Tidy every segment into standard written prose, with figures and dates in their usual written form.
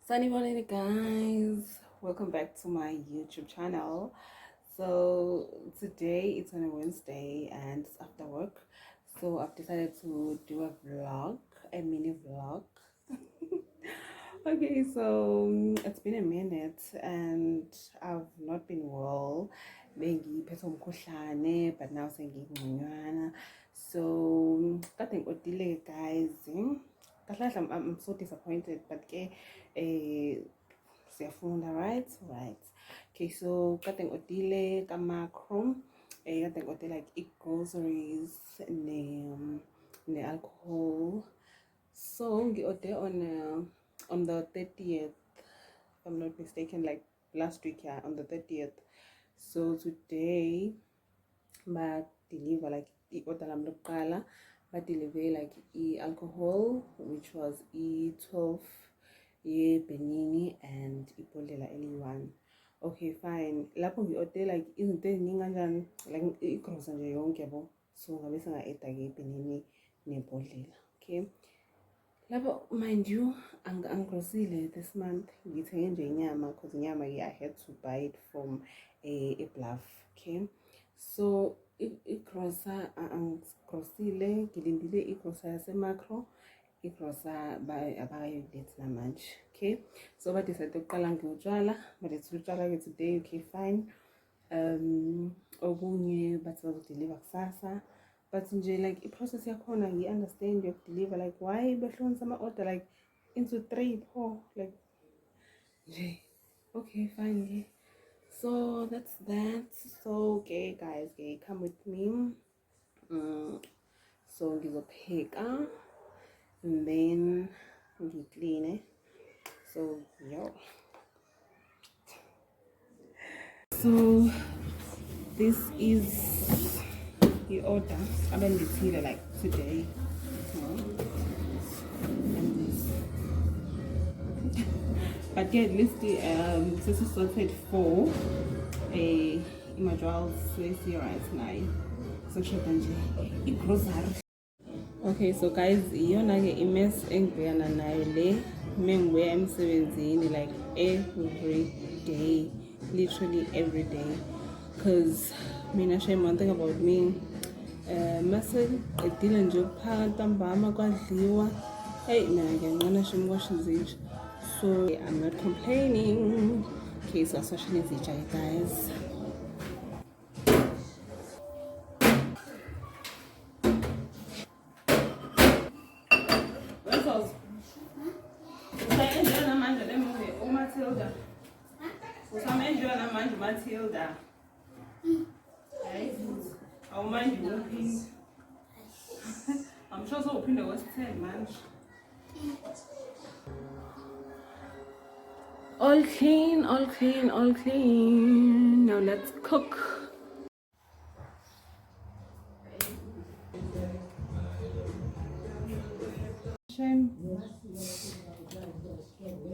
Sunny morning, guys. Welcome back to my YouTube channel. So today it's on a Wednesday and it's after work. So I've decided to do a vlog, a mini vlog. Okay, so it's been a minute and I've not been well. Bengiphethwe umkhuhlane, but now sengingconywana. So kade ngiodile guys. I'm so disappointed, but siyafunda, right? Okay, so kade ngiodile ka-macro. Kade ngiodile like groceries ne-alcohol. So ngi-ode on the 30th, if I'm not mistaken, like last week, yeah, on the 30th. So today deliver like i-order lami lokuqala deliver like alcohol, which was 12 ye-Benini and ibhodlela eli-1. Okay, fine. Lapho ngi-order like izinto eziningi kanjani, like igrosa nje yonke yabo. So ngabe senga-eda-ke iBenini nebhodlela. Okay, lapho mind you angigrosile this month. Ngithenge nje inyama because inyama I had to buy it from a Bluff. Okay, so igrosa angigrosile, ngilindile igrosa yaseMacro. Igrosa abayilethi namanje. Okay, so badecide ukuqala ngiyotshala, badethi utshala-ke today. Okay, fine. Okunye bathi bazodeliver kusasa, but nje like i-process yakhona ngi-understand yokudeliver, like why behlonisa ama-order like into 3-4 like nje. Okay, fine. So that's that. So okay guys, come with me. So ngizopheka and then ngiclean. So yo, so this is the order I've been here like today. And this, but yeah, at least the this is sorted for a imajwal Swissy right now. So it grocery. Okay, so guys, iyona-ke imess engibhekana nayo le mengibuya emsebenzini like every day, literally every day. Because mina shame, one thing about me, mase edile nje ukuphaka ntambama kwadliwa, hey mina ngiyanqena shame wash izitsha. So I'm not complaining. Okay, so aswashile izitsha guys. Matilda. Hey, I'll mind you, please. I'm sure so open the West 10, man. All clean, all clean, all clean. Now let's cook. Shame.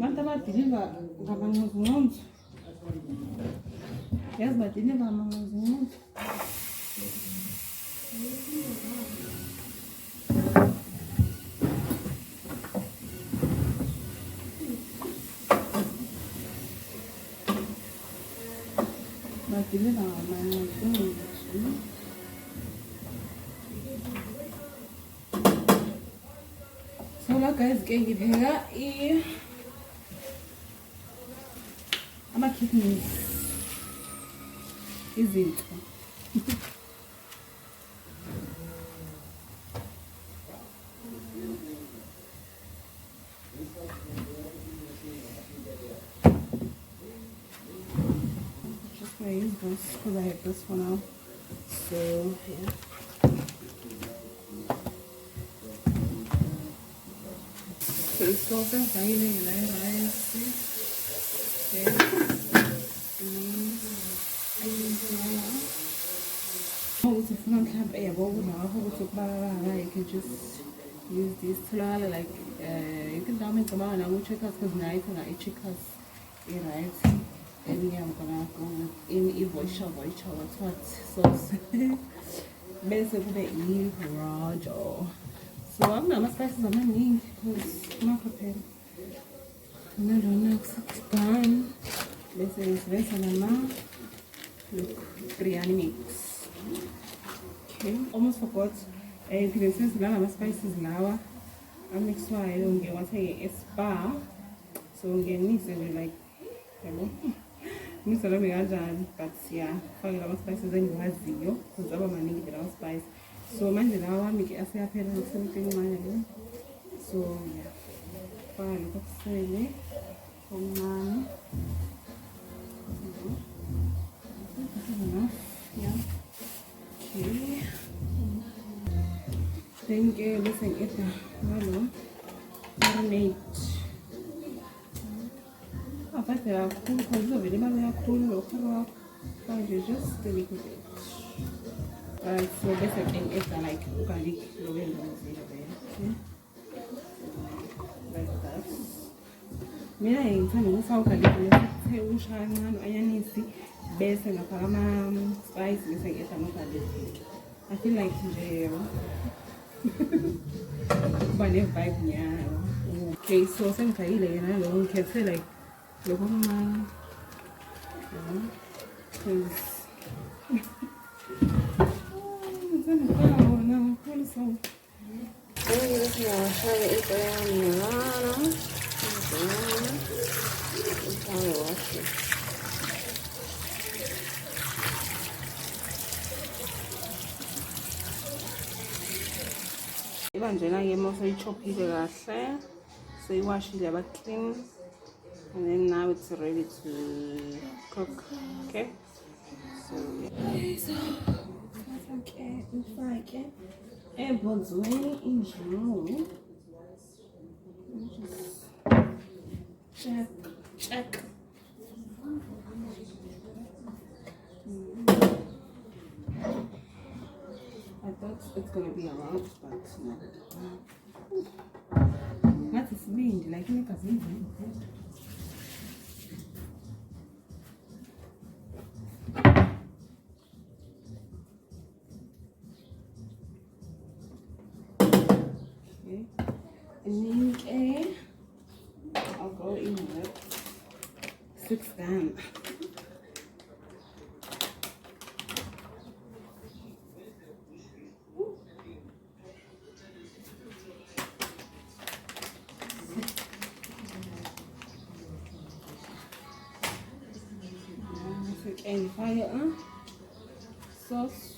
Mantaba deliver gabangozo. Yes, but deliver gabangozo. But deliver gabangozo. So like guys, can give here ama kidneys izinto. Just gonna use this because I have this one out. So yeah. So it's also fine, rice. Okay. You can just use this to like you can down come on and check us because night and I check us right. And yeah, I'm gonna go in voice what sauce. Basically the Rojo. So I'm not spices on my knee because I'm not prepared. No. it's done. This is Vesanama biryani mix. Okay, almost forgot. You can sense the spices now. I mix why I don't get what a spa. So get mix it like mix a lot but yeah, find a lot of spices and you have zero because I'm managing the spice. So man the now make it as a pair of something man. So yeah. Fine, that's it. Man. This is enough. Yeah. Okay. Then listen it well. Marinate. But they are cool because of it. They are cool local. But you just a little bit. So basically it's like garlic. Okay. Like that. Mina ngithanda ukufaka garlic usha kancane ayanisi bese ngafaka ama spice bese ngiyetha ama garlic. I feel like nje kuba ne vibe nyayo. Okay, so sengifakile yena lo ngikhethe like lokho kancane. Ibanjena-ke uma seyichophile kahle, seyiwashile yaba clean, and then now it's ready to cook. Okay, so yeah. So okay, ngifake ebhodweni injalo. Just check. I thought it's gonna be a lot, but no. What is mean? Like make us mean. Okay. And then I'll go in with 6 grams. And fire sauce.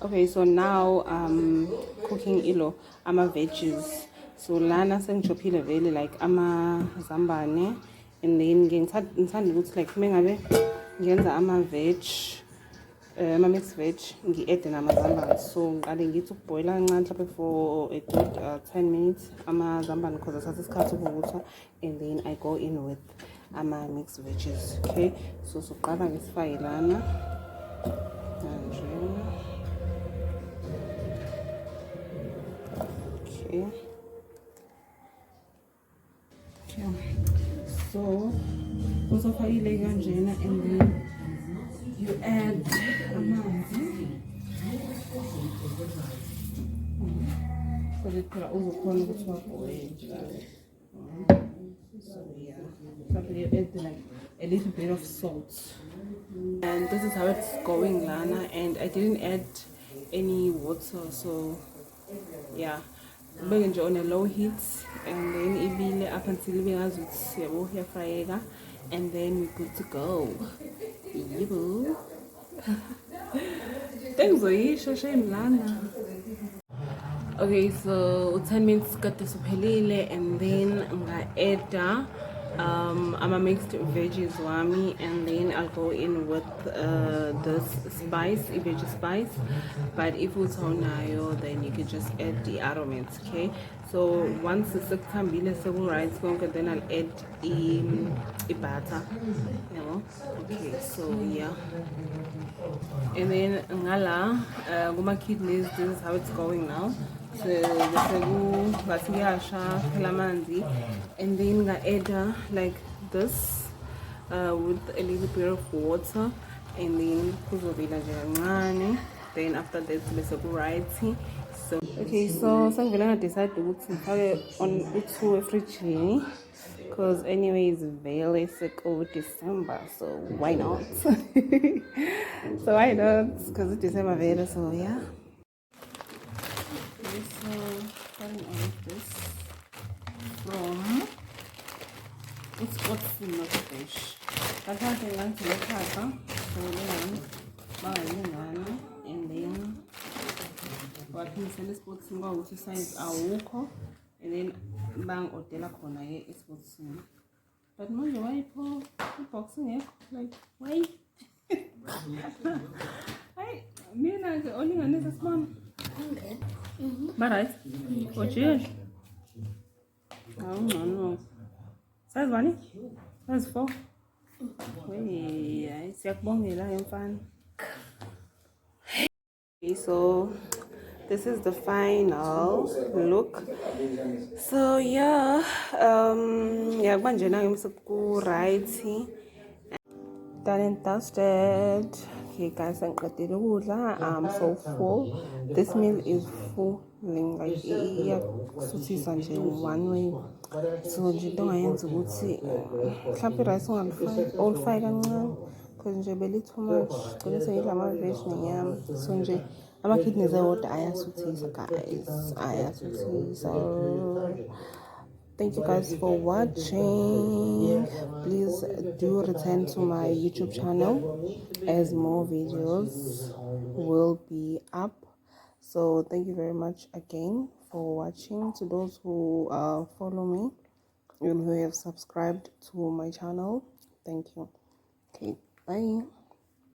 Okay, so now cooking ilo ama veggies. So lana sengichophile vele like ama zambane, and then ngithanda ukuthi like mengabe ngenza ama veg ama mixed veg ngi-add namazambane. So ngiqale ngithi ukuboila kancane mhlawumbe for a good 10 minutes amazambane because asathe isikhathi ukuvuthwa, and then I go in with ama mixed veggies. Okay, so siqala ngesifake lana kanje. Okay. So also fayile kanjena, and then you add amanzi because it uzokhona ukuthi waboil. So yeah, probably you add like a little bit of salt, and this is how it's going lana, and I didn't add any water, so yeah. Bake nje on a low heat, and then ibile up until ibe ngazi ukuthi yabo iyafryeka, and then we're good to go. Yebo. Tengizoyisho shame lana. Okay, so 10 minutes kade suphelile, and then nga-add I'm a mixed veggies wami, and then I'll go in with this spice, veggie spice. But if it's honayo, then you can just add the aromats, okay? So once it's right, then I'll add butter, you know. Okay, so yeah. And then ngala kuma kidneys, this is how it's going now. So bese kuyasha phela amanzi, and then nga-add like this with a little bit of water, and then kuzobila nje kancane. Then after that bese ku-right. So okay, so sangivele nga-decide ukuthi ngifake on u-2 efrijini, because anyway it's very sick over December, so why not? So why not? Because it's December very, so yeah. Okay, so starting all of this from it's oatmeal, not fish. That's how they like to look at, so then and then what we send sports ukuthi size awukho, and then bang-odela khona e-sports. But manje wayipho i-boxing yakho, like why? Hayi mina nje olinganisa sibona. Ba-right? Ojiyeli? Awungcono. Size bani? Size 4? Wey, hayi siyakubongela mfana. Okay, so this is the final look. So yeah, kuba njena ngemsuku right. Done and dusted. Okay guys, I'm so full. This meal is full, like nje one way. So nje into ongayenza ukuthi mhlawumbe rice ungalifaki kancane, because nje beli too much. Gcine sengidla ama-veg nenyama. So nje ama-kidneys awodwa ayasuthisa guys, ayasuthisa. Thank you guys for watching. Please do return to my YouTube channel as more videos will be up. So thank you very much again for watching. To those who follow me and who have subscribed to my channel, thank you. Okay, bye.